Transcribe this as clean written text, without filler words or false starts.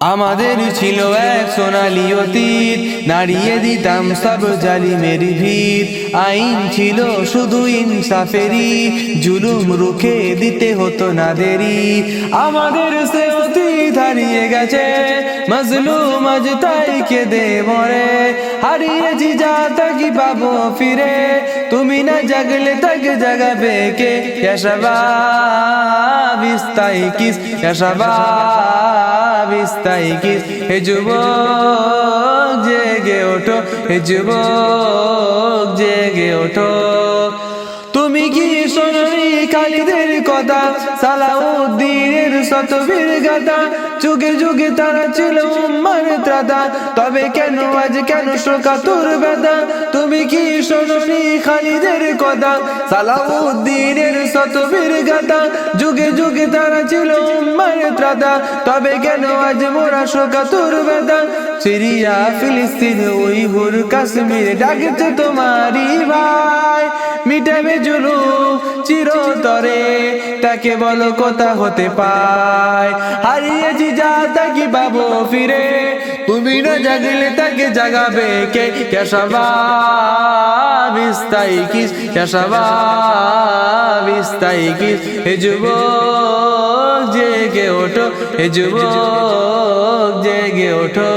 আমাদের ছিল এক সোনালি অতীত, নাড়িয়ে দিতাম সব জালিমের ভিত। আইন ছিল শুধু ইনসাফেরই, জুলুম রুখে দিতে হতো না দেরি। আমাদের সে অতীত হারিয়ে গেছে, মজলুম আজ তাই কেঁদে মরে। হারিয়েছি যা তা কি পাবো ফিরে, তুমি না জাগলে তাকে জাগাবে কে? ইয়া শাবাব ইস্তাইকিস, ইয়া শাবাব ইস্তাইকিস। হে যুবক জেগে ওঠো, হে যুবক জেগে ওঠো। তুমি কি শোনোনি খালিদের কথা, সালাউদ্দিনের শতবীর গাথা? যুগে যুগে তারা ছিল উম্মার ত্রাতা, তবে কেন আজ কেন শোকাতুর ব্যথা? তুমি কি শোনোনি খালিদের কথা, সালাউদ্দিনের শতবীর গাথা? যুগে যুগে তারা ছিল উম্মার ত্রাতা, তবে কেন আজ মোরা শোকাতুর ব্যথা? সিরিয়া ফিলিস্তিন উইঘুর কাশ্মীর ডাকছে তোমারই ভাই, মিটাবে জুলুম চিরতরে, তাকে বলো কোথা হতে পায়। হারিয়েছি যা তা কি পাবো ফিরে, তুমি না জাগলে তাকে জাগাবে কে? ইয়া শাবাব ইস্তাইকিস, ইয়া শাবাব ইস্তাইকিস। হে যুবক জেগে ওঠো, হে যুবক জেগে ওঠো।